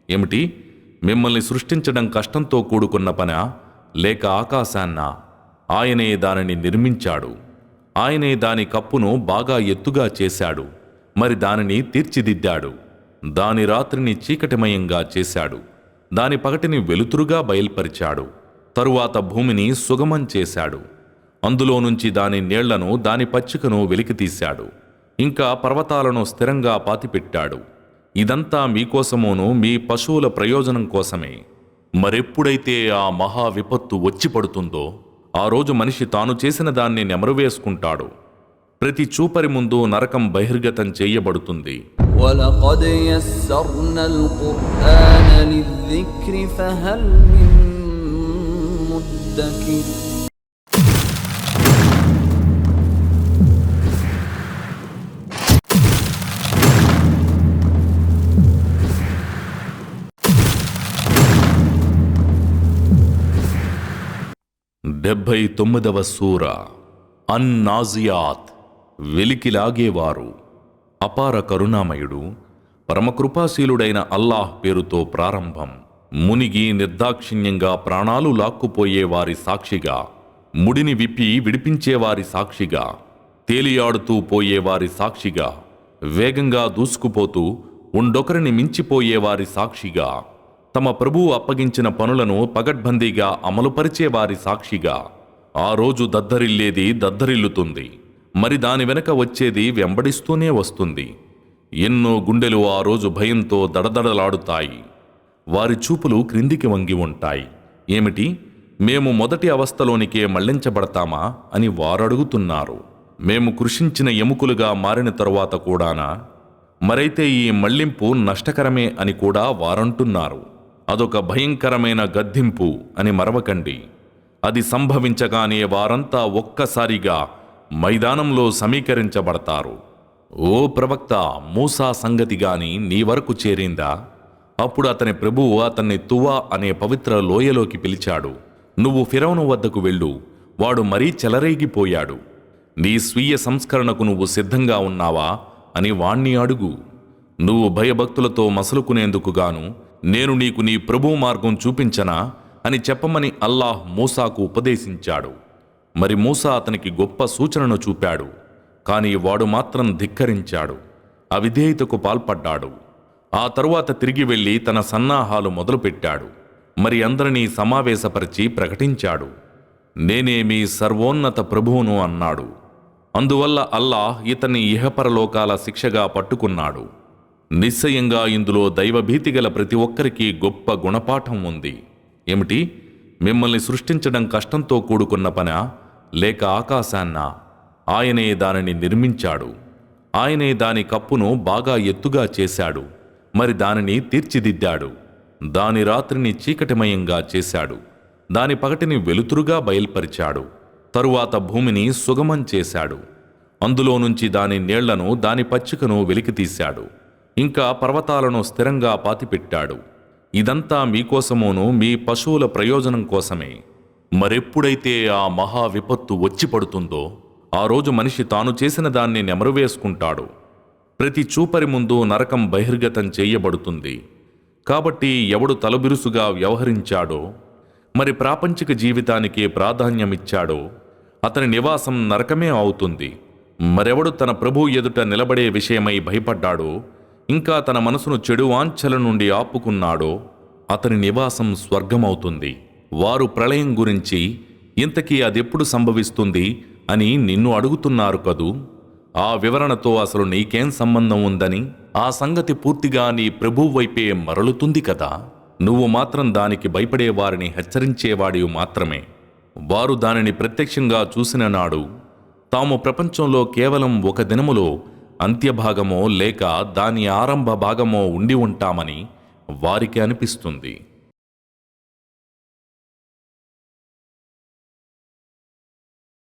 ఏమిటి? మిమ్మల్ని సృష్టించడం కష్టంతో కూడుకున్న పనా, లేక ఆకాశాన్నా? ఆయనే దానిని నిర్మించాడు. ఆయనే దాని కప్పును బాగా ఎత్తుగా చేశాడు. మరి దానిని తీర్చిదిద్దాడు. దాని రాత్రిని చీకటిమయంగా చేశాడు. దాని పగటిని వెలుతురుగా బయల్పరిచాడు. తరువాత భూమిని సుగమం చేశాడు. అందులో నుంచి దాని నీళ్లను, దాని పచ్చికను వెలికితీశాడు. ఇంకా పర్వతాలను స్థిరంగా పాతిపెట్టాడు. ఇదంతా మీకోసమూను, మీ పశువుల ప్రయోజనం కోసమే. మరెప్పుడైతే ఆ మహా విపత్తు వచ్చి పడుతుందో, ఆ రోజు మనిషి తాను చేసిన దాన్ని నెమరువేసుకుంటాడు. ప్రతి చూపరి ముందు నరకం బహిర్గతం చేయబడుతుంది. وَلَقَدْ يَسَّرْنَا الْقُرْآنَ لِلذِّكْرِ فَهَلْ مِن مُّدَّكِرٍ. 79వ సూర అన్-నాజియాత్. వెలికిలాగేవారు. అపార కరుణామయుడు, పరమకృపాశీలుడైన అల్లాహ్ పేరుతో ప్రారంభం. మునిగి నిర్దాక్షిణ్యంగా ప్రాణాలు లాక్కుపోయే వారి సాక్షిగా, ముడిని విప్పి విడిపించేవారి సాక్షిగా, తేలియాడుతూ పోయేవారి సాక్షిగా, వేగంగా దూసుకుపోతూ ఉండొకరిని మించిపోయేవారి సాక్షిగా, తమ ప్రభువు అప్పగించిన పనులను పగడ్బందీగా అమలుపరిచేవారి సాక్షిగా. ఆ రోజు దద్దరిల్లేది దద్దరిల్లుతుంది, మరి దాని వెనక వచ్చేది వెంబడిస్తూనే వస్తుంది. ఎన్నో గుండెలు ఆ రోజు భయంతో దడదడలాడుతాయి. వారి చూపులు క్రిందికి వంగి ఉంటాయి. ఏమిటి, మేము మొదటి అవస్థలోనికే మళ్లించబడతామా అని వారడుగుతున్నారు. మేము కృషించిన ఎముకలుగా మారిన తరువాత కూడానా? మరైతే ఈ మళ్లింపు నష్టకరమే అని కూడా వారంటున్నారు. అదొక భయంకరమైన గద్దింపు అని మరవకండి. అది సంభవించగానే వారంతా ఒక్కసారిగా మైదానంలో సమీకరించబడతారు. ఓ ప్రవక్త, మూసా సంగతి గాని నీ వరకు చేరిందా? అప్పుడు అతని ప్రభువు అతన్ని తువా అనే పవిత్ర లోయలోకి పిలిచాడు. నువ్వు ఫిరౌను వద్దకు వెళ్ళు, వాడు మరీ చెలరేగిపోయాడు. నీ స్వీయ సంస్కరణకు నువ్వు సిద్ధంగా ఉన్నావా అని వాణ్ణి అడుగు. నువ్వు భయభక్తులతో మసలుకునేందుకుగాను నేను నీకు నీ ప్రభువు మార్గం చూపించనా అని చెప్పమని అల్లాహ్ మూసాకు ఉపదేశించాడు. మరి మూసా అతనికి గొప్ప సూచనను చూపాడు. కాని వాడు మాత్రం ధిక్కరించాడు, అవిధేయతకు పాల్పడ్డాడు. ఆ తరువాత తిరిగి వెళ్లి తన సన్నాహాలు మొదలుపెట్టాడు. మరి అందరినీ సమావేశపరిచి ప్రకటించాడు, నేనే మీ సర్వోన్నత ప్రభువును అన్నాడు. అందువల్ల అల్లాహ్ ఇతన్ని ఇహపరలోకాల శిక్షగా పట్టుకున్నాడు. నిశ్చయంగా ఇందులో దైవభీతి గల ప్రతి ఒక్కరికి గొప్ప గుణపాఠం ఉంది. ఏమిటి, మిమ్మల్ని సృష్టించడం కష్టంతో కూడుకున్న పనా, లేక ఆకాశాన్నా? ఆయనే దానిని నిర్మించాడు. ఆయనే దాని కప్పును బాగా ఎత్తుగా చేశాడు. మరి దానిని తీర్చిదిద్దాడు. దాని రాత్రిని చీకటిమయంగా చేశాడు. దాని పగటిని వెలుతురుగా బయల్పరిచాడు. తరువాత భూమిని సుగమం చేశాడు. అందులో నుంచి దాని నీళ్లను, దాని పచ్చికను వెలికితీశాడు. ఇంకా పర్వతాలను స్థిరంగా పాతిపెట్టాడు. ఇదంతా మీకోసమూను, మీ పశువుల ప్రయోజనం కోసమే. మరెప్పుడైతే ఆ మహా విపత్తు వచ్చి పడుతుందో, ఆ రోజు మనిషి తాను చేసిన దాన్ని నెమరువేసుకుంటాడు. ప్రతి చూపరి ముందు నరకం బహిర్గతం చేయబడుతుంది. కాబట్టి ఎవడు తలబిరుసుగా వ్యవహరించాడో, మరి ప్రాపంచిక జీవితానికే ప్రాధాన్యమిచ్చాడో, అతని నివాసం నరకమే అవుతుంది. మరెవడు తన ప్రభువు ఎదుట నిలబడే విషయమై భయపడ్డాడో, ఇంకా తన మనసును చెడు వాంఛల నుండి ఆపుకున్నాడో, అతని నివాసం స్వర్గమవుతుంది. వారు ప్రళయం గురించి, ఇంతకీ అదెప్పుడు సంభవిస్తుంది అని నిన్ను అడుగుతున్నారు కదూ. ఆ వివరణతో అసలు నీకేం సంబంధం ఉందని? ఆ సంగతి పూర్తిగా నీ ప్రభువు వైపే మరలుతుంది కదా. నువ్వు మాత్రం దానికి భయపడే వారిని హెచ్చరించేవాడివి మాత్రమే. వారు దానిని ప్రత్యక్షంగా చూసిన నాడు తాము ప్రపంచంలో కేవలం ఒక దినములో అంత్యభాగమో లేక దాని ఆరంభ భాగమో ఉండి ఉంటామని వారికి అనిపిస్తుంది.